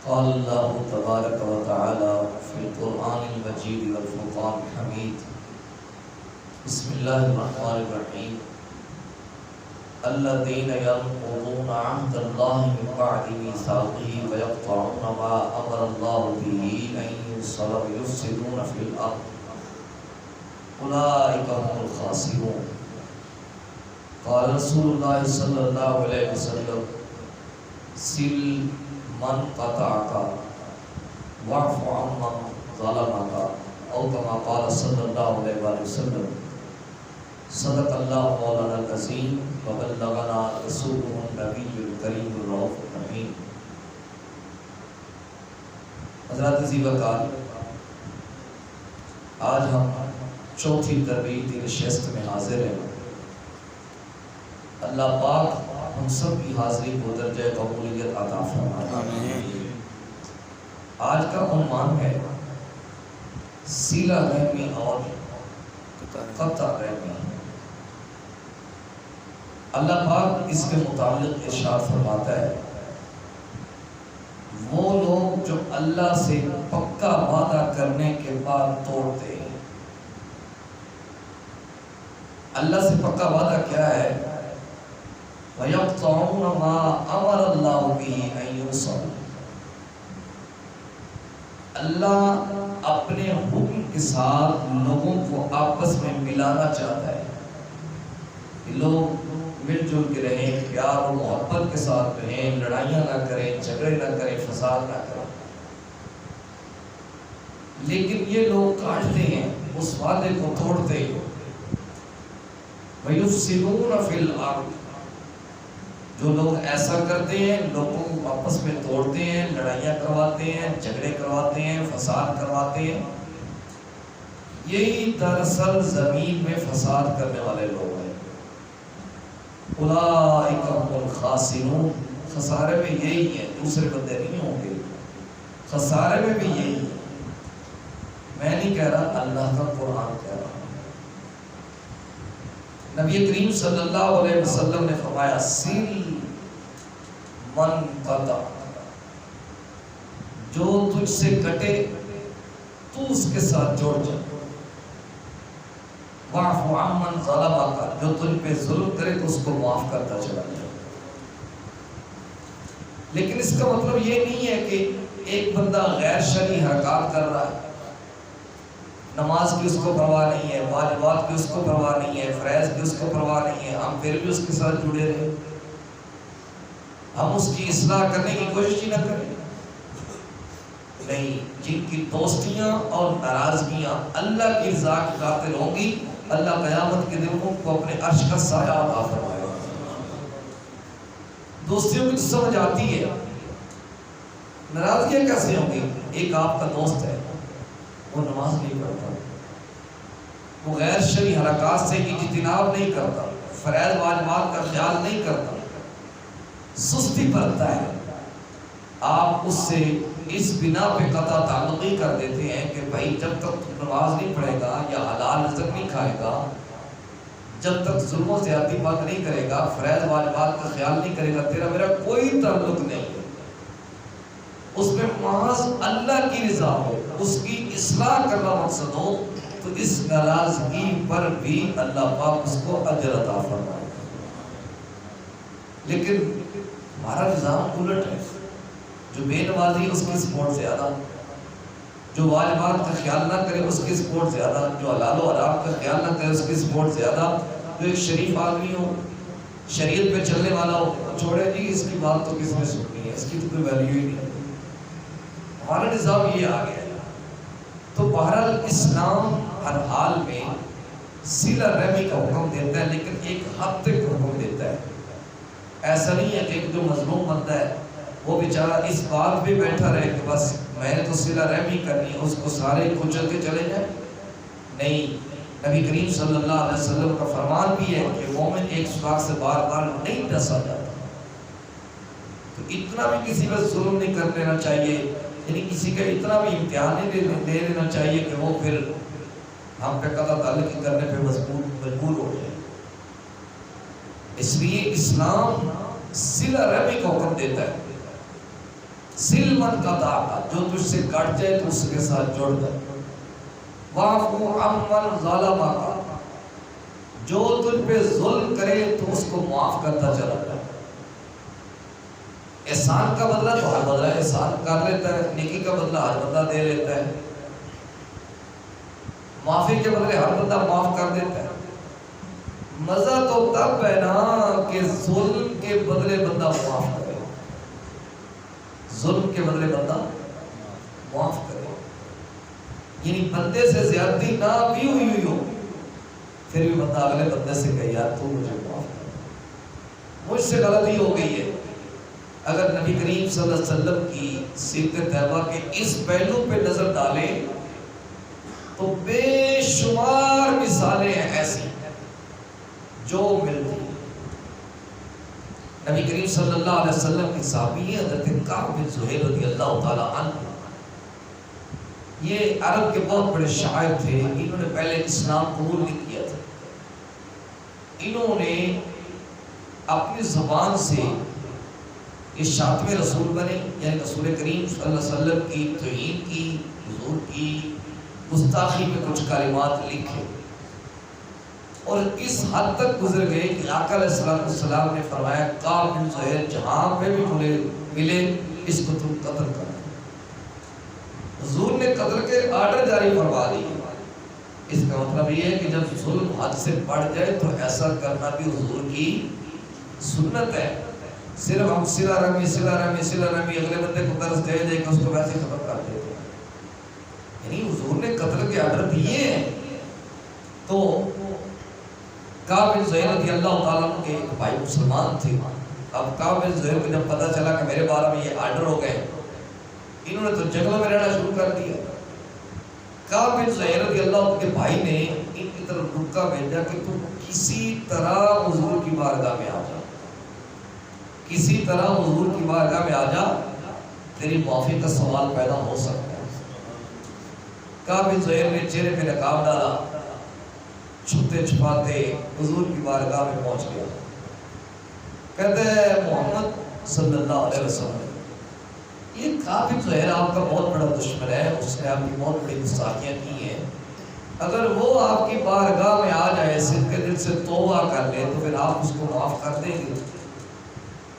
قال الله تبارك وتعالى في القرآن المجيد والفرقان الحميد بسم الله الرحمن الرحيم الذين ينقضون عهد الله من بعد ميثاقه ويقطعون ما أمر الله به أن يوصل ويفسدون في الأرض أولئك هم الخاسرون. قال رسول الله صلى الله عليه وسلم سل من قطعك واعف عمن ظلمك او كما قال صلی اللہ علیہ وسلم. صدق اللہ مولانا العظیم وبلغنا رسوله النبی الکریم الرؤوف الرحیم. حضرات عزیز وقار، آج ہم چوتھی تربیتی نشست میں حاضر ہیں. اللہ پاک ہم سب کی حاضری کو درجہ قبولیت عطا فرمائے. آج کا عنوان ہے صلہ رحمی اور قطع رحمی. اللہ پاک اس کے متعلق ارشاد فرماتا ہے وہ لوگ جو اللہ سے پکا وعدہ کرنے کے بعد توڑتے ہیں. اللہ سے پکا وعدہ کیا ہے؟ وَيَقْطَعُونَ مَا أَمَرَ اللَّهُ بِهِ أَن يُوصَلَ. اللہ اپنے حکم کے ساتھ لوگوں کو آپس میں ملانا چاہتا ہے کہ لوگ مل جل کے رہیں، پیار و محبت کے ساتھ رہیں، لڑائیاں نہ کریں، جھگڑے نہ کریں، فساد نہ کریں. لیکن یہ لوگ کاٹتے ہیں، اس وعدے کو توڑتے ہیں. وَيُفْسِدُونَ فِي الْأَرْضِ. جو لوگ ایسا کرتے ہیں، لوگوں کو آپس میں توڑتے ہیں، لڑائیاں کرواتے ہیں، جھگڑے کرواتے ہیں، فساد کرواتے ہیں، یہی دراصل زمین میں فساد کرنے والے لوگ ہیں. اولئک هم الخاسرون. خسارے میں یہی ہیں، دوسرے بندے نہیں ہوں گے. خسارے میں بھی یہی ہے. میں نہیں کہہ رہا، اللہ کا قرآن کہہ رہا. نبی کریم صلی اللہ علیہ وسلم نے فرمایا سل من قطع. جو تجھ سے کٹے تو اس کے ساتھ جوڑ جا. واعف عمن ظلمک. جو تجھ پہ ظلم کرے تو اس کو معاف کرتا چلا جا. لیکن اس کا مطلب یہ نہیں ہے کہ ایک بندہ غیر شرعی حرکات کر رہا ہے، نماز کی اس کو پرواہ نہیں ہے، واجبات کی اس کو پرواہ نہیں ہے، فرائض کی اس کو پرواہ نہیں ہے، ہم پھر بھی اس کے ساتھ جڑے رہے، ہم اس کی اصلاح کرنے کی کوشش ہی نہ کریں. نہیں، جن کی دوستیاں اور ناراضگیاں اللہ کی رضا کی خاطر ہوں گی، اللہ قیامت کے دن ان کو اپنے عرش کا سایہ عطا فرمائے گا. دوستیوں کی تو سمجھ آتی ہے، ناراضگیاں کیسے ہوں گی؟ ایک آپ کا دوست ہے، وہ نماز نہیں پڑھتا، وہ غیر شرعی حرکات سے اجتناب نہیں کرتا، فرائض واجبات کا خیال نہیں کرتا، سستی برتتا ہے. آپ اس سے اس بنا پہ قطع تعلقی کر دیتے ہیں کہ بھائی جب تک نماز نہیں پڑھے گا یا حلال رزق نہیں کھائے گا، جب تک ظلم و زیادتی بات نہیں کرے گا، فرائض واجبات کا خیال نہیں کرے گا، تیرا میرا کوئی تعلق نہیں ہے. اس میں محض اللہ کی رضا ہو، اس کی اصلاح کرنا مقصد ہو، تو اس ناراضگی پر بھی اللہ پاک اس کو اجر عطا فرمائے. لیکن ہمارا نظام الٹ ہے. جو بے نمازی اس کی سپورٹ زیادہ، جو واجبات کا خیال نہ کرے اس کی سپورٹ زیادہ، جو حلال و حرام کا خیال نہ کرے اس کی سپورٹ زیادہ. جو ایک شریف آدمی ہو، شریعت پہ چلنے والا ہو، چھوڑے جی اس کی بات تو کس نے سننی ہے، اس کی تو کوئی ویلیو ہی نہیں ہے. ہمارا نظام یہ آ گیا ہے. تو بہرحال اسلام ہر حال میں صلہ رحمی کا حکم دیتا ہے، لیکن ایک حد تک حکم دیتا ہے. ایسا نہیں ہے کہ جو مظلوم بنتا ہے وہ بیچارہ اس بات پہ بیٹھا رہے کہ بس میں نے تو صلہ رحمی کرنی ہے، اس کو سارے کچل کے چلے جائیں. نہیں، نبی کریم صلی اللہ علیہ وسلم کا فرمان بھی ہے کہ مومن ایک سراخ سے بار بار نہیں ڈسا جاتا. تو اتنا بھی کسی پر ظلم نہیں کر لینا چاہیے، یعنی کسی کا اتنا بھی امتحان نہیں دے دینا چاہیے کہ وہ پھر ہم پہ قطع تعلقی کرنے پہ مجبور ہو جائے. اس لیے اسلام صلہ رحمی کا حکم دیتا ہے. سل من قطع کا، جو تجھ سے کٹ جائے تو اس کے ساتھ جڑ جائے، واعفو عمن ظلم کا، جو تجھ پہ ظلم کرے تو اس کو معاف کرتا چلا جائے۔ احسان کا بدلہ تو ہر بدلہ احسان کر لیتا ہے، نیکی کا بدلہ ہر بندہ دے لیتا ہے، معافی کے بدلے ہر بندہ معاف کر دیتا ہے۔ مزہ تو تب ہے نا کہ ظلم کے بدلے بندہ معاف کرے، ظلم کے بدلے بندہ معاف کرے، یعنی بندے سے زیادتی نہ بھی ہوئی ہو پھر بھی بندہ اگلے بندے سے کہے یار تو مجھے معاف کر، مجھ سے غلطی ہو گئی ہے۔ اگر نبی کریم صلی اللہ علیہ وسلم کی سیرت طیبہ کے اس پہلو پہ نظر ڈالیں تو بے شمار مثالیں ہیں ایسی جو ملتی ہیں۔ نبی کریم صلی اللہ علیہ وسلم کی صحابی حضرت کعب بن زہیر رضی اللہ تعالی عنہ، یہ عرب کے بہت بڑے شاعر تھے، انہوں نے پہلے اسلام قبول نہیں کیا تھا، انہوں نے اپنی زبان سے یہ شاتم رسول بنے، یعنی رسول کریم صلی اللہ علیہ وسلم کی توہین کی، حضور کی گستاخی میں کچھ کلمات لکھے، اور اس حد تک گزر گئے کہ آقا علیہ السلام نے فرمایا کعب بن زہیر جہاں پہ بھی ملے اس کو تم قتل کر۔ حضور نے قتل کے آرڈر جاری فرما دی۔ اس کا مطلب یہ ہے کہ جب ظلم حد سے بڑھ جائے تو ایسا کرنا بھی حضور کی سنت ہے۔ صرف ہم صلہ رحمی اگلے بندے کو قرض دے دے کہ اس کو ویسے ختم کر دیتے ہیں، یعنی حضور نے قتل کے آرڈر دیے ہیں۔ تو کعب بن زہیر رضی اللہ تعالیٰ عنہ کے ایک بھائی مسلمان تھے، اب کعب بن زہیر کو جب پتہ چلا کہ میرے بارے میں یہ آرڈر ہو گئے، انہوں نے تو جنگلوں میں رہنا شروع کر دیا۔ کعب بن زہیر رضی اللہ عنہ کے بھائی نے ان کی طرف رکا بھیجا کہ تم کسی طرح حضور کی بارگاہ میں آ جا، کسی طرح حضور کی بارگاہ میں آ جا، تیری معافی کا سوال پیدا ہو سکتا ہے۔ کعب بن زہیر نے چہرے پہ نقاب ڈالا، چھپتے چھپاتے حضور کی بارگاہ میں پہنچ گیا، کہتے ہیں محمد صلی اللہ علیہ وسلم یہ کعب بن زہیر آپ کا بہت بڑا دشمن ہے، اس نے آپ کی بہت بڑی گستاخیاں کی ہیں، اگر وہ آپ کی بارگاہ میں آ جائے صدق کے دل سے توبہ کر لے تو پھر آپ اس کو معاف کر دیں گے؟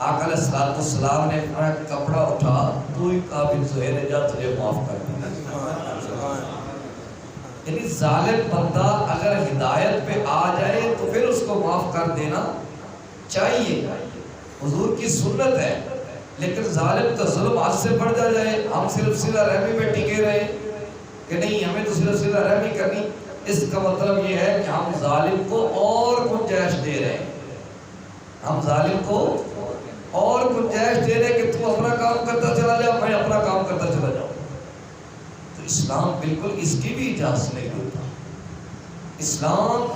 آقا علیہ السلام نے اپنا کپڑا اٹھا، تو ہی کعب بن زہیر جا تجھے معاف کر دیں۔ یعنی ظالم بندہ اگر ہدایت پہ آ جائے تو پھر اس کو معاف کر دینا چاہیے، حضور کی سنت ہے۔ لیکن ظالم کا ظلم آج سے بڑھ جائے، ہم صرف صلہ رحمی پہ ٹکے رہے کہ نہیں ہمیں تو صرف صلہ رحمی کرنی، اس کا مطلب یہ ہے کہ ہم ظالم کو اور گنجائش دے رہے ہیں، ہم ظالم کو اور گنجائش دے رہے کہ تو اپنا کام کرتا چلا جا، میں اپنا کام کرتا چلا جاؤں۔ تو اسلام بالکل اس کی بھی اجازت نہیں دیتا، اسلام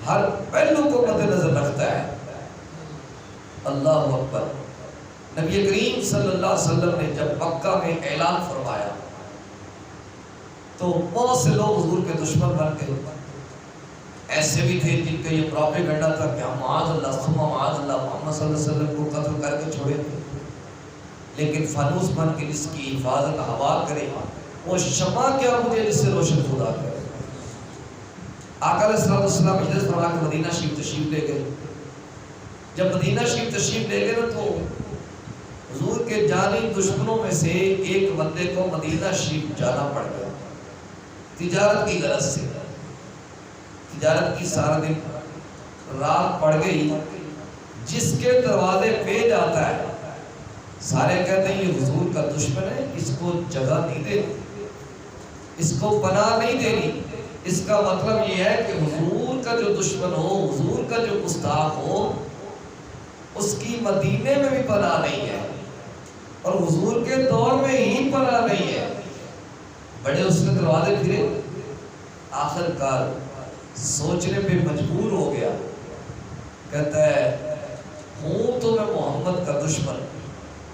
ہر پہلو کو مد نظر رکھتا ہے۔ اللہ اکبر۔ نبی کریم صلی اللہ علیہ وسلم نے جب مکہ میں اعلان فرمایا تو بہت سے لوگ حضور کے دشمن بن گئے، ایسے بھی تھے جن کا یہ پروپیگنڈا تھا کہ ہم معاذ اللہ ثم معاذ اللہ محمد صلی اللہ علیہ وسلم کو قتل کر کے چھوڑے تھے، لیکن فانوس بن کے جس کی حفاظت حوال کرے وہ شمع کیا مجھے جس سے روشن خدا کرے۔ آقا علیہ السلام ہجرت فرما کے مدینہ شریف تشریف لے گئے، جب مدینہ شریف تشریف لے گئے تو حضور کے جانی دشمنوں میں سے ایک بندے کو مدینہ شریف جانا پڑ گیا تجارت کی غرض سے، تجارت کی سارا دن رات پڑ گئی، جس کے دروازے پہ جاتا ہے سارے کہتے ہیں یہ حضور کا دشمن ہے، اس کو جگہ نہیں دینی، اس کو پناہ نہیں دینی۔ اس کا مطلب یہ ہے کہ حضور کا جو دشمن ہو، حضور کا جو گستاخ ہو، اس کی مدینے میں بھی پناہ نہیں ہے اور حضور کے دور میں ہی پناہ نہیں ہے۔ بڑے اس نے دروازے پھرے، آخر کار سوچنے پہ مجبور ہو گیا، کہتا ہے ہوں تو میں محمد کا دشمن،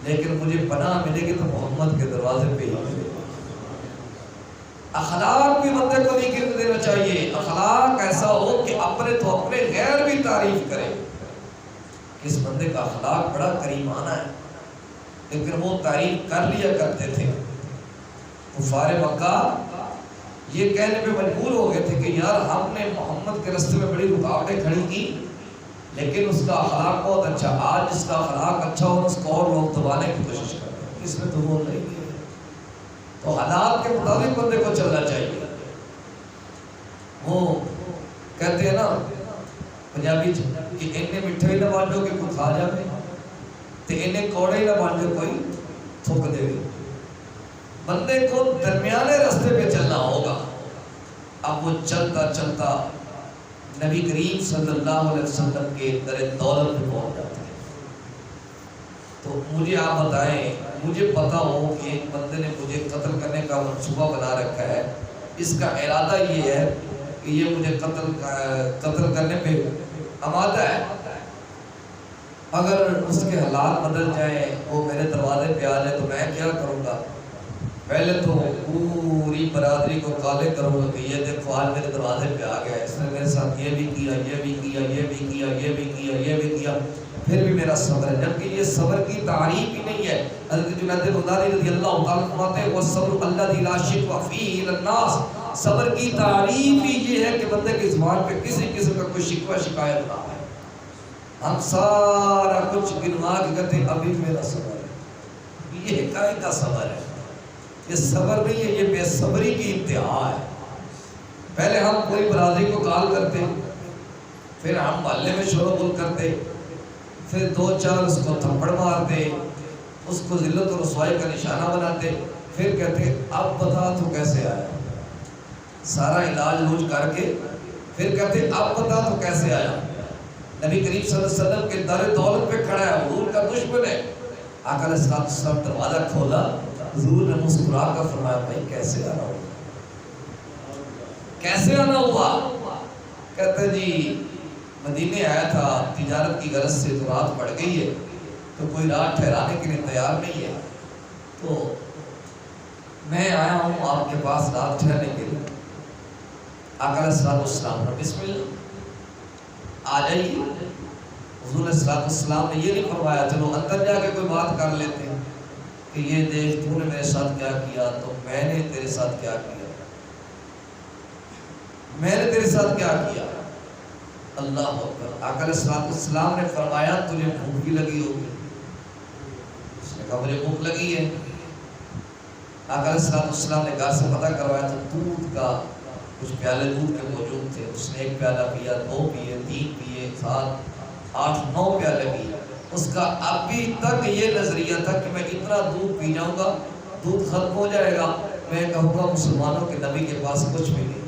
لیکن مجھے پناہ ملے گی تو محمد کے دروازے پہ ہی ملے گی۔ اخلاق بھی بندے کو نہیں گرنے دینا چاہیے، اخلاق ایسا ہو کہ اپنے تو اپنے غیر بھی تعریف کرے، اس بندے کا اخلاق بڑا کریمانہ ہے، لیکن وہ تعریف کر لیا کرتے تھے. کفار مکہ یہ کہنے پہ مجبور ہو گئے تھے کہ یار ہم نے محمد کے راستے میں بڑی رکاوٹیں کھڑی کی لیکن اس کا اخلاق بہت اچھا. آج اس کا اخلاق اچھا ہو اس کو اور لوگ دبانے کی کوشش کر رہے ہیں, اس میں تو بول نہیں ہے. تو حالات کے مطابق بندے کو چلنا چاہیے. وہ کہتے ہیں نا پنجابی کہ انہیں مٹھے ہی نہ بانٹو کہ کوئی کھا جائے تو انہیں کوڑے ہی نہ بانٹو کوئی تھوک دے گی. بندے کو درمیانے راستے پہ چلنا ہوگا. اب وہ چلتا چلتا نبی کریم صلی اللہ علیہ وسلم کے در دولت پہ پہنچ جاتا ہے. تو مجھے آپ بتائیں, مجھے پتا ہو کہ ایک بندے نے مجھے قتل کرنے کا منصوبہ بنا رکھا ہے, اس کا ارادہ یہ ہے کہ یہ مجھے قتل کرنے پہ آمادہ ہے, اگر اس کے حالات بدل جائیں, وہ میرے دروازے پہ آ جائے تو میں کیا کروں گا؟ پہلے تو پوری برادری کو کالے کروں گا کہ یہ دیکھو آج میرے دروازے پہ آ گیا, اس نے میرے ساتھ یہ بھی کیا, یہ بھی کیا, یہ بھی کیا, یہ بھی کیا, یہ بھی کیا, پھر بھی میرا صبر ہے. جبکہ یہ صبر کی تعریف ہی نہیں ہے. حضرت جنید بغدادی رضی اللہ تعالیٰ فرماتے ہیں والصبر الذی لا شکوہ فیہ الی الناس, صبر کی تعریف ہی یہ ہے کہ بندے کی زبان پہ کسی قسم کا کوئی شکوہ شکایت نہ ہے. ہم سارا کچھ گنوا کے کہتے ہیں ابھی میرا صبر ہے. یہ کائے کا صبر ہے؟ یہ صبر نہیں ہے, یہ بے صبری کی انتہا ہے. پہلے ہم کوئی برادری کو کال کرتے, پھر ہم محلے میں شور و غل کرتے, پھر دو چار اس کو تھپڑ مارتے, اس کو ذلت و رسوائی کا نشانہ بناتے, پھر کہتے اب بتا تو کیسے آیا. سارا علاج لوج کر کے پھر کہتے اب بتا تو کیسے آیا. نبی کریم صلی اللہ علیہ وسلم کے در دولت پہ کھڑا ہے, حضور کا دشمن ہے. آقا علیہ السلام دروازہ کھولا, حضور نے مسکرا کر فرمایا بھائی کیسے آنا ہوا, کیسے آنا ہوا؟ کہتے جی مدینے آیا تھا تجارت کی غرض سے, تو رات پڑ گئی ہے تو کوئی رات ٹھہرانے کے لیے تیار نہیں ہے, تو میں آیا ہوں آپ کے پاس رات ٹھہرنے کے لیے. آقا علیہ السلام نے بسم اللہ آ جائیے. حضور علیہ السلام نے یہ نہیں فرمایا چلو اندر جا کے کوئی بات کر لیتے ہیں کہ یہ دیکھ تو نے میرے ساتھ کیا کیا تو میں نے تیرے ساتھ کیا کیا, میں نے تیرے ساتھ کیا کیا. اللہ اکبر. آقا علیہ السلام نے فرمایا تجھے بھوک بھی لگی ہوگی. اس نے کہا مجھے بھوک لگی ہے. آقا علیہ السلام نے گھر سے پتہ کروایا تو دودھ کا کچھ پیالے دودھ کے موجود تھے. اس نے ایک پیالہ پیا, دو پیے, تین پیے, 7 8 9 پیالے پیے. اس کا ابھی تک یہ نظریہ تھا کہ میں اتنا دودھ پی جاؤں گا دودھ ختم ہو جائے گا, میں کہوں گا مسلمانوں کے نبی کے پاس کچھ بھی نہیں.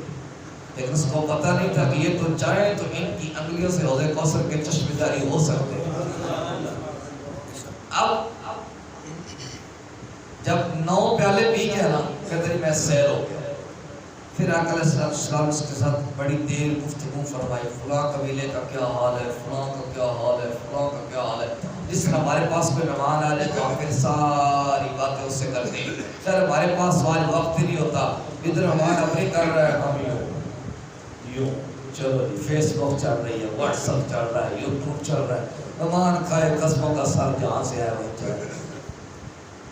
لیکن اس کو پتہ نہیں تھا کہ یہ تو چاہیں تو ان کی انگلیوں سے حوض کوثر کے چشمے جاری ہو سکتے ہیں. اب جب 9 پیالے پی گیا نا, کہتے میں سیر ہو گیا. پھر آقا علیہ السلام اس کے ساتھ بڑی دیر گفتگو فرمائی, فلاں قبیلے کا کیا حال ہے, فلاں کا کیا حال ہے, فلاں کا کیا حال ہے. جس طرح ہمارے پاس کوئی مہمان آ جائے تو ہم پھر ساری باتیں اس سے کرتے ہیں. سر ہمارے پاس آج وقت ہی نہیں ہوتا, ادھر ہمارا اپنی کر رہا ہے, ہم یوں چلو جی فیس بک چل رہی ہے, واٹس ایپ چل رہا ہے, یوٹیوب چل رہا ہے, مہمان کھائے قصبوں کا سر جہاں سے آیا وہ چل رہا ہے.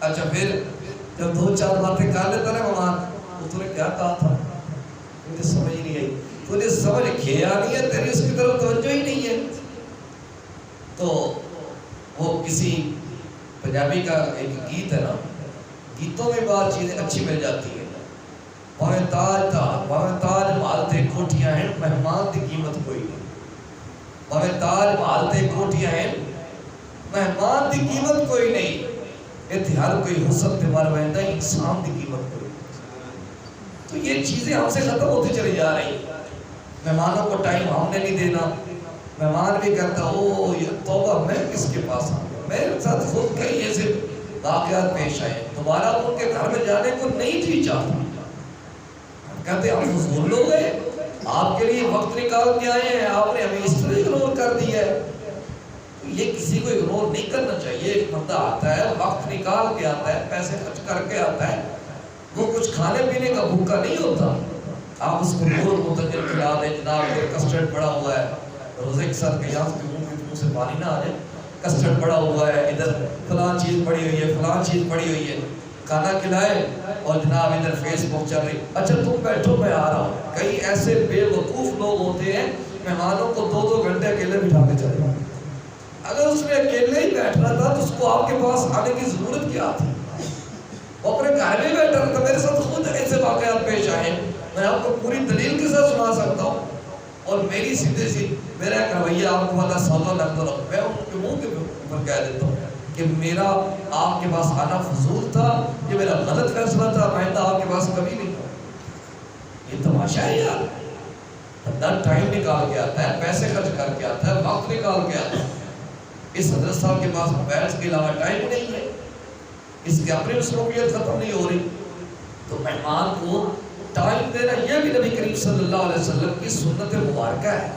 اچھا پھر جب 2-4 باتیں کر لیتا نا مہمان, تو نے کیا کہا تھا مجھے سمجھ نہیں آئی, تجھے سمجھ کھیا نہیں ہے, تیری اس کی طرف توجہ ہی نہیں ہے. تو وہ کسی پنجابی کا ایک گیت ہے نا, گیتوں میں بات چیزیں اچھی مل جاتی ہیں. باویں تاج مالتے کوٹیاں ہیں, مہمان دی قیمت کوئی نہیں. باویں تاج مالتے کوٹیاں ہیں, مہمان دی قیمت کوئی نہیں. ہر کوئی حسن تے مر ویندا, انسان دی قیمت کوئی. تو یہ چیزیں ہم سے ختم ہوتی چلی جا رہی. مہمانوں کو ٹائم ہم نے نہیں دینا. مہمان بھی کہتا او یہ توبہ میں کس کے پاس آ گیا. میرے ساتھ خود کئی ایسے واقعات پیش آئے, دوبارہ ان کے گھر میں جانے کو نہیں جی چاہتا. کہتے ہم حضور لوگ ہیں, آپ کے لیے وقت نکال کے آئے ہیں, آپ نے ہمیں اس طرح اگنور کر دیا ہے. یہ کسی کو اگنور نہیں کرنا چاہیے. ایک بندہ آتا ہے, وقت نکال کے آتا ہے, پیسے خرچ کر کے آتا ہے, وہ کچھ کھانے پینے کا بھوکا نہیں ہوتا. آپ اس کو نور متجر کھلا دیں, جناب یہ کسٹرڈ پڑا ہوا ہے, روزے کے ساتھ قیام کے منہ سے پانی نہ آ جائے, کسٹرڈ پڑا ہوا ہے، ادھر فلاں چیز پڑی ہوئی ہے، فلاں چیز پڑی ہوئی ہے، کھانا کھلائے اور جناب ادھر فیس بک چل رہی، اچھا تم بیٹھو میں آ رہا ہوں۔ کئی ایسے بے وقوف لوگ ہوتے ہیں مہمانوں کو 2 گھنٹے اکیلے بٹھا کے چلے جائیں۔ اگر اس میں اکیلے ہی بیٹھنا تھا تو اس کو آپ کے پاس آنے کی ضرورت کیا تھی؟ وہ اپنے گھر میں بیٹھا تھا۔ میرے ساتھ خود ایسے واقعات پیش آئے، میں آپ کو پوری دلیل کے ساتھ سنا سکتا ہوں، اور میری سیدھے سی میرا ایک رویہ آپ کو پتا سودا لگتا رہا، میں ان کے منہ کے اوپر کہہ دیتا ہوں کہ میرا آپ کے پاس آنا فضول تھا، یہ میرا غلط فیصلہ تھا، آئندہ آپ کے پاس کبھی نہیں آؤں۔ یہ تماشا ہے یار، بندہ ٹائم نکال کے آتا ہے، پیسے خرچ کر کے آتا ہے، وقت نکال کے آتا ہے۔ اس حضرت صاحب کے پاس موبائل کے علاوہ ٹائم نہیں ہے، اس کی اپنی مصروفیت ختم نہیں ہو رہی، تو مہمان کو ٹائم دینا یہ بھی نبی کریم صلی اللہ علیہ وسلم کی سنت مبارکہ ہے۔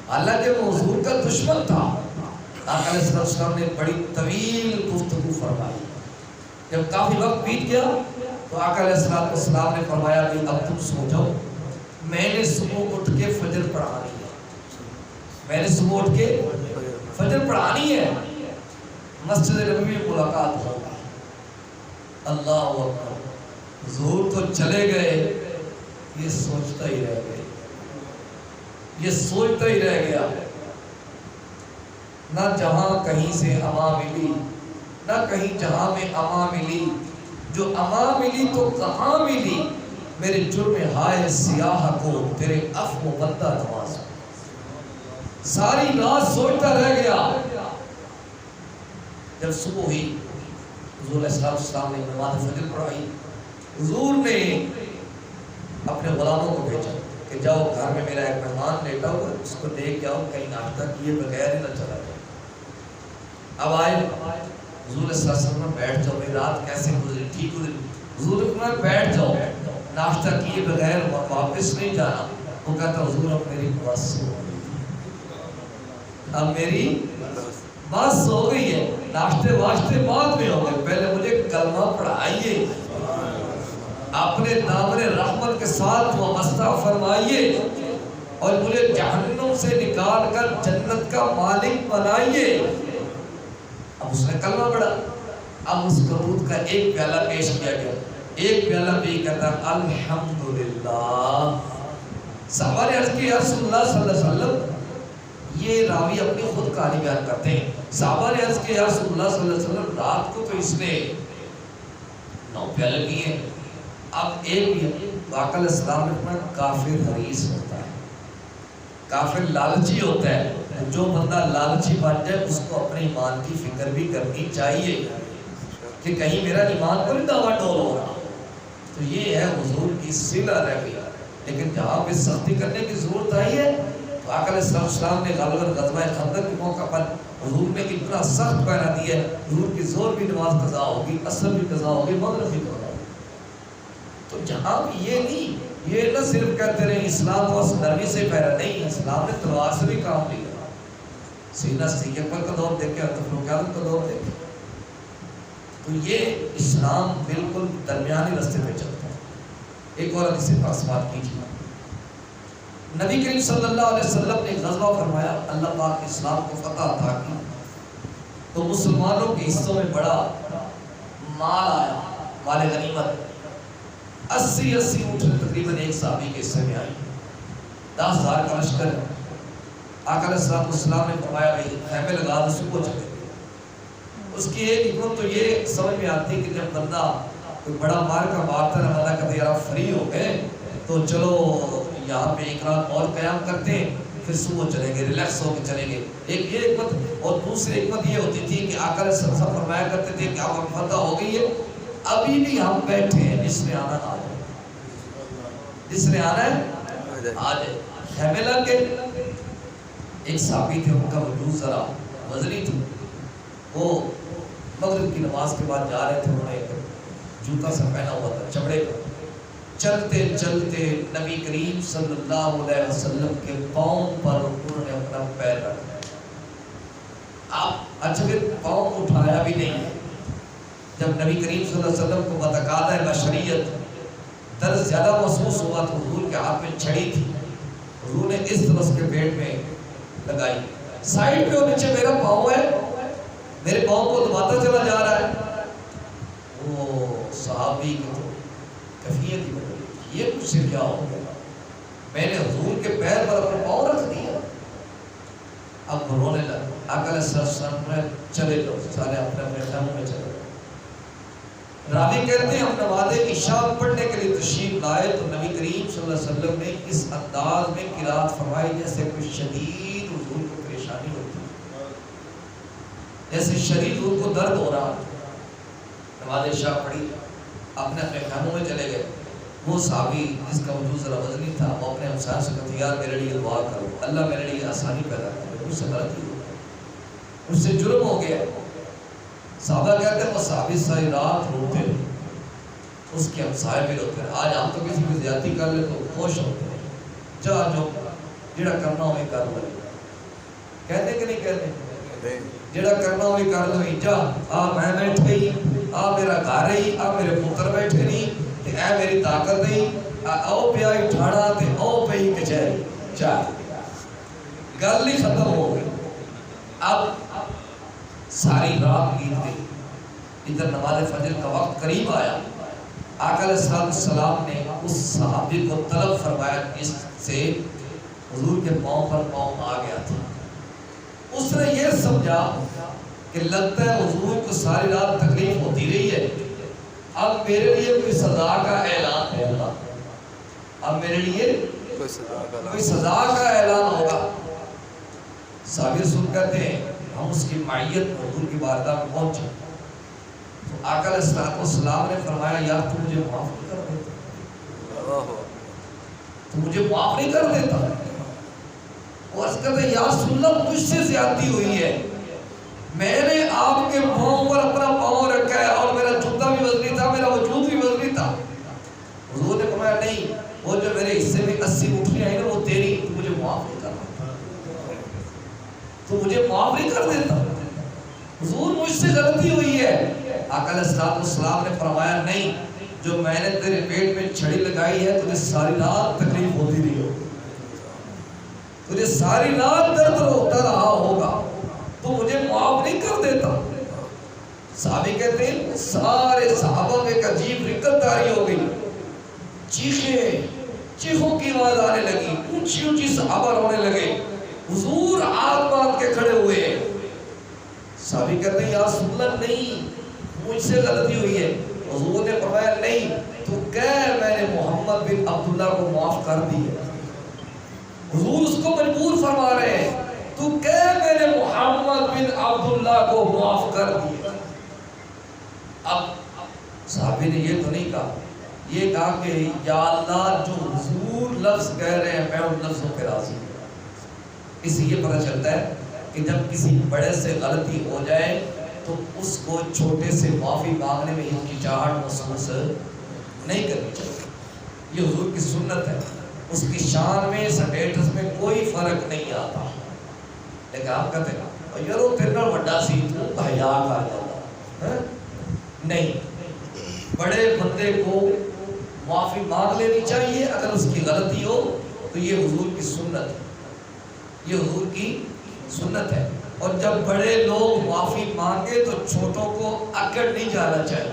حالانکہ وہ حضور کا دشمن تھا، آقا علیہ السلام نے بڑی طویل گفتگو فرمائی۔ جب کافی وقت بیت گیا تو آقا علیہ السلام نے فرمایا کہ اب تم سو جاؤ، میں نے صبح اٹھ کے فجر پڑھانی ہے، میں نے صبح اٹھ کے فجر پڑھانی ہے، مسجد نبوی میں ملاقات ہوگی۔ اللہ اکبر، حضور تو چلے گئے، یہ سوچتا ہی رہ گیا، یہ سوچتا ہی رہ گیا، نہ جہاں کہیں سے اما ملی، نہ کہیں جہاں میں اما ملی، جو اما ملی تو کہاں ملی، میرے جرم ہائے سیاہ کو تیرے عفو بندہ نواز۔ ساری رات سوچتا رہ گیا۔ جب صبح ہوئی حضور علیہ السلام نے نماز فجر پڑھائی، حضور نے اپنے غلاموں کو بھیجا کہ جاؤ گھر میں میرا ایک مہمان لیٹا ہوا، اس کو دیکھ کے آؤ کہیں ناشتہ کیے بغیر ہی نہ چلا جائے۔ اب آئے حضور علیہ السلام نے بیٹھ جاؤ، میری رات کیسے گزری، ٹھیک گزری؟ حضور نے بیٹھ جاؤ، ناشتہ کیے بغیر واپس نہیں جانا۔ وہ کہتا حضور اب میری بس ہو گئی، اب میری بس ہو گئی ہے، ناشتے واشتے بعد میں ہو گئے، پہلے مجھے کلمہ پڑھائیے، اپنے دامن رحمت کے ساتھ وابستہ فرمائیے، اور مجھے جہنم سے نکال کر جنت کا مالک بنائیے۔ اب اس نے کلمہ پڑھا، اب اس کو دودھ کا ایک پیالہ پیش کیا گیا، ایک پیالہ پی کہتا الحمدللہ۔ صحابہ نے عرض کی یا رسول اللہ صلی اللہ علیہ وسلم، یہ راوی اپنی خود کہانی بیان کرتے ہیں، صحابہ نے عرض کی یا رسول اللہ صلی اللہ علیہ وسلم رات کو تو اس نے 9 پیالے پیے، اب ایک بھی۔ آقا علیہ السلام نے فرمایا کافر حریص ہوتا ہے، کافر لالچی ہوتا ہے، جو بندہ لالچی بن جائے اس کو اپنے ایمان کی فکر بھی کرنی چاہیے کہ کہیں میرا ایمان پر دعویٰ ڈول ہو رہا۔ تو یہ ہے حضور کی صلہ رحمی۔ لیکن جہاں پہ سختی کرنے کی ضرورت آئی ہے تو آقا علیہ السلام نے غالباً غزوہ خندق کے موقع پر حضور نے اتنا سخت پیرا دیا ہے، حضور کی زور بھی نماز قضا ہوگی، عصر بھی قضا ہوگی، مغرب بھی قضا ہوگی۔ تو جہاں بھی یہ نہیں، یہ نہ صرف کہتے رہے اسلام بس نرمی سے پیرا، نہیں، اسلام نے تلوار سے بھی کام لیا، سینہ سیکھ اکبر کا دور دیکھے، تفروق اعظم کا دور دیکھے۔ تو یہ اسلام بالکل درمیانی راستے پہ چلتا ہے۔ ایک اور حدیث پاک سماعت کیجیے، نبی کریم صلی اللہ علیہ وسلم نے غزوہ فرمایا، اللہ پاک اسلام کو فتح عطا کی تو مسلمانوں کے حصوں میں بڑا مال آیا، مال غنیمت، 80 اونٹیں تقریباً ایک صحابی کے حصے میں آئی، 10,000 کا لشکر۔ آقا علیہ السلام نے فرمایا بھائی خیمے لگا دو، صبح چلے۔ اس کی ایک حکمت تو یہ سمجھ میں آتی ہے کہ جب بندہ کوئی بڑا مار کا مارتا ہے، بندہ کہتے یار فری ہو گئے تو چلو یہاں پہ ایک رات اور قیام کرتے ہیں، پھر صبح چلیں گے، ریلیکس ہو کے چلیں گے۔ ایک یہ حکمت، اور دوسری حکمت یہ ہوتی تھی کہ آقا علیہ السلام فرمایا کرتے تھے کہ اب فتح ہو گئی ہے، ابھی بھی ہم بیٹھے ہیں، جس نے آنا آ جائے، جس نے آنا ہے آ جائے۔ خیمے لگ گئے۔ ایک صحابی تھے، ان کا وجود ذرا وزنی تھی، وہ مغرب کی نماز کے بعد جا رہے تھے، انہوں نے جوتا سا پہنا ہوا تھا چمڑے کا، چلتے چلتے نبی کریم صلی اللہ علیہ وسلم کے پاؤں پر انہوں نے اپنا پیر رکھا۔ آپ اچھا پھر پاؤں اٹھایا بھی نہیں ہے۔ جب نبی کریم صلی اللہ علیہ وسلم کو بتقاضۂ بشریت درد زیادہ محسوس ہوا تو حضور کے ہاتھ میں چھڑی تھی، حضور نے اس طرح اس کے پیٹ میں لگائی، سائڈ پہ اور نیچے میرا پاؤں ہے، میرے پاؤں کو دباتا چلا جا رہا ہے. وہ صحابی کی تو کیفیت ہی بدل گئی. یہ مجھ سے کیا ہو گیا؟ میں نے حضور کے پیر پر اپنا پاؤں رکھ دیا. اب رونے لگا. آقا علیہ السلام میں چلے جاؤ سارے اپنے اپنے خیموں میں چلے. راوی کہتے ہیں ہم نماز عشاء پڑھنے کے لیے تشریف لائے تو نبی کریم صلی اللہ علیہ وسلم نے اس انداز میں قرات فرمائی جیسے کوئی شدید حضور کو پریشانی ہوتی ہے، جیسے شدید حضور کو درد ہو رہا. نماز عشاء پڑھی، اپنے اپنے خیموں میں چلے گئے. وہ صحابی جس کا وجود ذرا وزنی تھا وہ اپنے ہمسایہ سے کہتے یار میرے لیے دعا کرو، اللہ میرے لیے آسانی پیدا کرے، مجھ سے غلطی ہو گئی، مجھ سے جرم ہو گیا. صحابہ کہتے ہیں وہ صحابی ساری رات روتے ہیں، اس کے ہمسائے بھی روتے ہیں. آج ہم تو کسی کی زیادتی کر لے تو خوش ہوتے ہیں، جا جو جڑا کرنا ہوئے کر لے. کہتے کہ نہیں کہتے؟ جڑا کرنا ہوئے کر لے. جا آ میں بیٹھے ہی، آ میرا گھر ہی، آ میرے پتر بیٹھے نہیں، اے میری طاقت نہیں، او پیا ہی ٹھاڑا تے او پہ ہی کچہری. چاہ گل نہیں ختم ہو گئی. اب ساری رات بیت گئی. ادھر نماز فجر کا وقت قریب آیا. آقا علیہ السلام نے اس صحابی کو طلب فرمایا جس سے حضور کے پاؤں پر پاؤں آ گیا تھا. اس نے یہ سمجھا کہ لگتا ہے حضور کو ساری رات تکلیف ہوتی رہی ہے، اب میرے لیے کوئی سزا کا اعلان ہوگا، اب میرے لیے کوئی سزا کا اعلان ہوگا. صحابی رسول کہتے ہیں ہم اس کی معیت حضور کی بارگاہ میں پہنچے تو آقا علیہ السلام نے فرمایا یار تو مجھے معاف نہیں کر دیتا، تو مجھے معاف نہیں کر دیتا. وہ عرض کرتے ہیں یا رسول اللہ مجھ سے زیادتی ہوئی ہے، میں نے آپ کے پاؤں پر اپنا پاؤں رکھا ہے اور میرا جوتا بھی وزنی تھا، میرا وجود بھی وزنی تھا. حضور نے فرمایا نہیں، وہ جو میرے حصے میں 80 اٹھنیاں ہیں نا وہ تیری، تو مجھے معاف نہیں کر دیتا، تو مجھے معاف نہیں کر دیتا. حضور مجھ سے غلطی ہوئی ہے. آقا علیہ السلام نے فرمایا نہیں، جو میں نے تیرے پیٹ میں چھڑی لگائی ہے تجھے ساری رات تکلیف ہوتی رہی ہو، تجھے ساری رات درد ہوتا رہا ہوگا، تو مجھے معاف نہیں کر دیتا. صحابی کہتے ہیں سارے صحابہ میں ایک عجیب رکت داری ہو گئی. چیخوں کی آواز آنے لگی، اونچی اونچی صحابہ رونے لگے. حضور آگ باندھ کے کھڑے ہوئے. صحابی کہتے ہیں یا رسول اللہ نہیں، مجھ سے غلطی ہوئی ہے. حضور نے فرمایا نہیں، تو کہہ میں نے محمد بن عبداللہ کو معاف کر دی ہے. حضور اس کو مجبور فرما رہے ہیں، تو کہہ میں نے محمد بن عبداللہ کو معاف کر دیا. اب صحابی نے یہ تو نہیں کہا، یہ کہا کہ یا اللہ جو حضور لفظ کہہ رہے ہیں میں ان لفظوں پہ راضی ہوں. اس سے یہ پتہ چلتا ہے کہ جب کسی بڑے سے غلطی ہو جائے تو اس کو چھوٹے سے معافی مانگنے میں ہچکچاہٹ محسوس نہیں کرنی چاہیے. یہ حضور کی سنت ہے. اس کی شان میں سٹیٹس میں کوئی فرق نہیں آتا. لیکن آپ کہتے ہیں یار وہ تیرے نال وڈا سی تو حیا کر جاتا، نہیں، بڑے بندے کو معافی مانگ لینی چاہیے اگر اس کی غلطی ہو. تو یہ حضور کی سنت ہے، یہ حضور کی سنت ہے. اور جب بڑے لوگ معافی مانگے تو چھوٹوں کو اکڑ نہیں جانا چاہیے.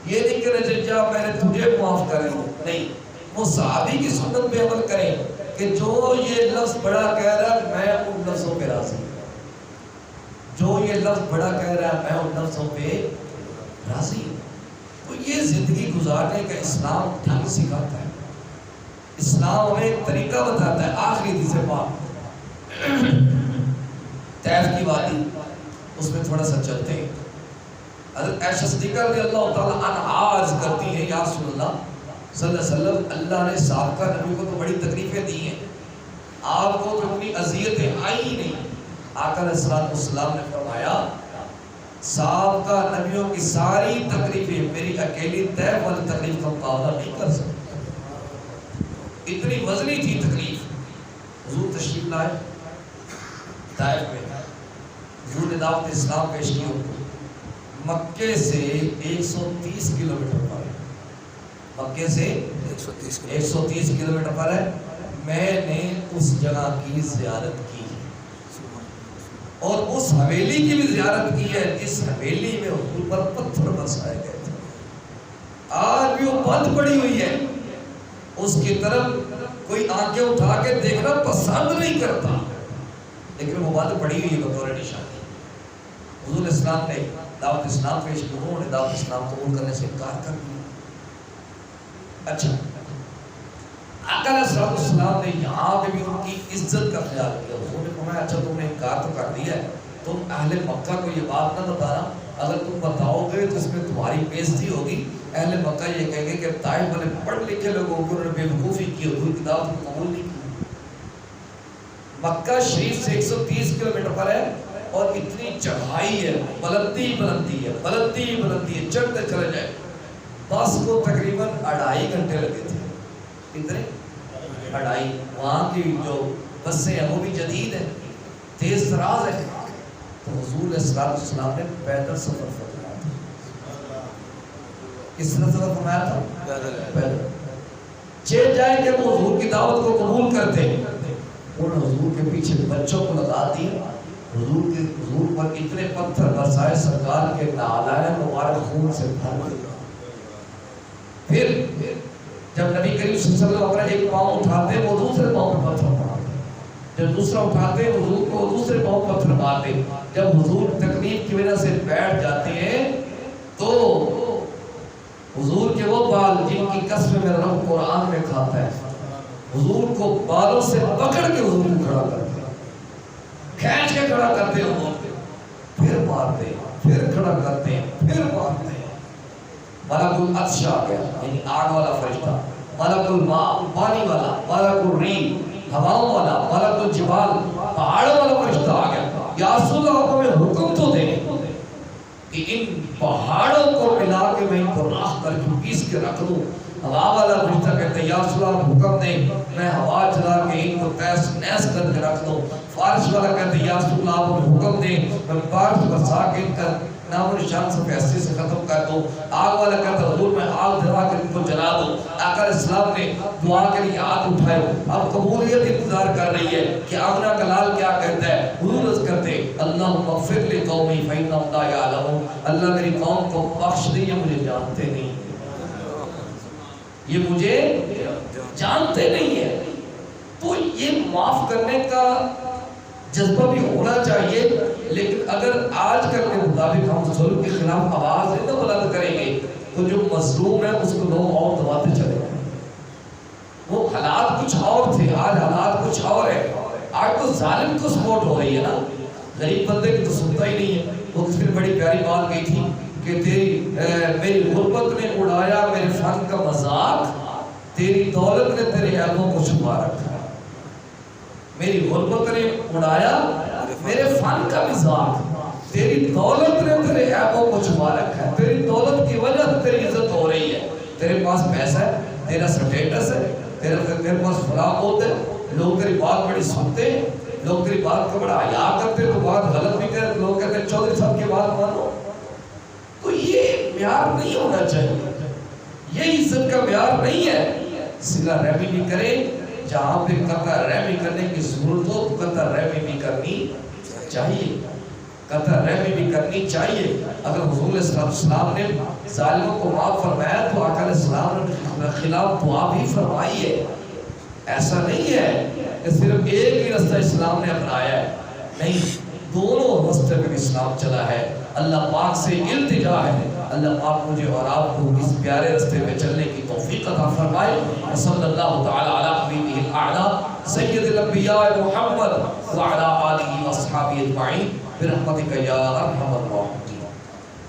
یہ نہیں کہ جا میں نے تجھے معاف کریں، نہیں، وہ صحابی کی سنت پہ عمل کریں کہ جو یہ لفظ بڑا کہہ رہا ہے میں ان لفظوں پہ راضی ہوں، جو یہ لفظ بڑا کہہ رہا ہے میں ان لفظوں پہ راضی ہوں. تو یہ زندگی گزارنے کا اسلام ڈھنگ سکھاتا ہے. اسلام ہمیں ایک طریقہ بتاتا ہے. آخری حدیث پاک طیف کی وادی، اس میں تھوڑا سا چلتے ہیں. حضرت عائشہ صدیقہ رضی اللہ تعالیٰ عنہا عرض کرتی ہیں یا رسول اللہ صلی اللہ علیہ وسلم اللہ نے سابقہ نبی کو تو بڑی تکلیفیں دی ہیں، آپ کو تو اتنی اذیتیں آئی ہی نہیں. آقا علیہ السلام نے فرمایا سابقہ نبیوں کی ساری تکلیفیں میری اکیلی طیف والی تکلیف کا مقابلہ نہیں کر سکتی. اتنی وزنی تھی تکلیف. حضور تشریف لائے طائف میں، حضور نے دعوت اسلام پیش کی ان کو. مکے سے 130 کلومیٹر پر ہے، مکے سے 130 کلومیٹر پر ہے. میں نے اس جگہ کی زیارت کی. اور اس حویلی کی بھی زیارت کی ہے جس حویلی میں حضور پر پتھر برسائے گئے تھے. آج بھی وہ بند پڑی ہوئی ہے, اس کی طرف کوئی آنکھیں اٹھا کے دیکھنا پسند نہیں کرتا, لیکن وہ بند پڑی ہوئی ہے بطور نشانی. حضور اسلام نے دعوت اسلام پیش کی, انہوں نے دعوت اسلام قبول کرنے سے انکار کر دیا. اچھا, آقا علیہ السلام نے یہاں پہ بھی ان کی عزت کا خیال کیا. حضور نے فرمایا اچھا تم نے انکار تو کر دیا ہے, تم اہل مکہ کو یہ بات نہ بتانا, اگر تم بتاؤ گے تو اس میں تمہاری بےزتی ہوگی. اہل مکہ یہ کہیں گے کہ طائف والے پڑھ لکھے لوگوں کو انہوں نے بے وقوفی کی, حضور کی دعوت کو قبول نہیں کی. مکہ شریف سے 130 کلومیٹر پر ہے اور اتنی چڑھائی ہے, بلندی بلندی ہے, بلندی بلندی ہے, چڑھتے چلے جائے. بس کو تقریباً 2.5 گھنٹے لگے تھے. کتنے؟ 2.5. وہاں کی جو بسیں ہیں وہ بھی جدید ہیں, تیز تراز ہے. تو حضور علیہ السلام نے پیدل سفر فرمایا تھا. کس طرح سفر فرمایا تھا؟ پیدل. چل جائے کہ وہ حضور کی دعوت کو قبول کرتے, انہوں نے حضور کے پیچھے بچوں کو لگا دیا. حضور پر اتنے پتھر برسائے سرکار کے نالائن مبارک خون سے بھر گئے. پھر جب نبی کریم صلی اللہ علیہ وسلم اپنا ایک پاؤں اٹھاتے وہ دوسرے پاؤں پہ پتھر مارتے, جب دوسرا اٹھاتے حضور کو دوسرے پاؤں پہ پتھر مارتے. جب حضور تکلیف کی وجہ سے بیٹھ جاتے ہیں تو حضور کے وہ بال جن کی قسم میں رب قرآن میں کھاتا ہے, حضور کو بالوں سے پکڑ کے حضور کو کھڑا کرتے, کھینچ کے کھڑا کرتے حضور کو, پھر مارتے, پھر کھڑا کرتے, پھر مارتے. ملک العرش آ گیا, یعنی آگ والا فرشتہ, ملک الماء پانی والا, ملک الریح ہواؤں والا, ملک الجبال پہاڑوں والا فرشتہ آ گیا. یا رسول اللہ ہمیں حکم تو دیں کہ ان پہاڑوں کو ملا کے میں ان کو راہ کر کے پیس کے رکھ دوں. ہوا والا فرشتہ کہتے ہیں یا رسول اللہ حکم دیں میں ہوا چلا کے ان کو تیس نیس کر کے رکھ دوں. فارش والا کہتے ہیں یا رسول اللہ ہمیں حکم دیں میں بارش برسا کے ان کا نام و نشان سے فیصلے سے ختم کر دو. آگ والا کہتا ہے حضور میں آگ دھرا کر ان کو جلا دو. آقا علیہ السلام نے دعا کے لیے ہاتھ اٹھائے, اب قبولیت انتظار کر رہی ہے کہ آمنہ کا لال کیا کہتا ہے. حضور عرض کرتے اللہم اغفر لقومی فإنہم لا یعلمون, اللہ میری قوم کو بخش دے یہ مجھے جانتے نہیں, یہ مجھے جانتے نہیں ہے. تو یہ معاف کرنے کا جذبہ بھی ہونا چاہیے, لیکن اگر آج کل کے مطابق ہم ظلم کے خلاف آواز نہیں بلند کریں گے تو جو مظلوم ہے اس کو لوگ اور دباتے چلے گئے. وہ حالات کچھ اور تھے, آج حالات کچھ اور ہے. آج تو ظالم کو سپورٹ ہو رہی ہے نا, غریب بندے کی تو سنتا ہی نہیں ہے. وہ کس نے بڑی پیاری بات کہی تھی کہ تیری میری غربت نے اڑایا میرے فن کا مذاق, تیری دولت نے تیرے عیبوں کو چھپا رکھا. میری غربت نے اڑایا میرے فن کا مذاق, تیری دولت نے تیرے عیبوں کو چھپا رکھا ہے. تیری دولت کی وجہ سے تیری عزت ہو رہی ہے. تیرے پاس پیسہ ہے, تیرا سٹیٹس ہے, تیرے پاس فلاں ہوتے, لوگ تیری بات بڑی سنتے, لوگ تیری بات کو بڑا حیا کرتے, تو بات غلط بھی کرتے, لوگ کہتے ہیں چودھری صاحب کی بات مانو. تو یہ معیار نہیں ہونا چاہیے, یہ عزت کا معیار نہیں ہے. صلہ رحمی بھی کرے, جہاں پہ قطع رحمی کرنے کی ضرورت ہو تو قطع رحمی بھی کرنی چاہیے, قطع رحمی بھی کرنی چاہیے. اگر حضور علیہ السلام نے ظالموں کو معاف فرمایا تو آقا علیہ السلام نے خلاف دعا بھی فرمائی ہے. ایسا نہیں ہے کہ صرف ایک ہی رستہ اسلام نے اپنایا ہے, نہیں, دونوں رستے پر اسلام چلا ہے. اللہ پاک سے التجا ہے, اللہ پاک مجھے اور آپ کو اس پیارے رستے پہ چلنے کی توفیق عطا فرمائے. صلی اللہ تعالی علی حبیبہ الاعلی سید الانبیاء محمد وعلی آلہ واصحابہ اجمعین برحمتک یا ارحم الراحمین.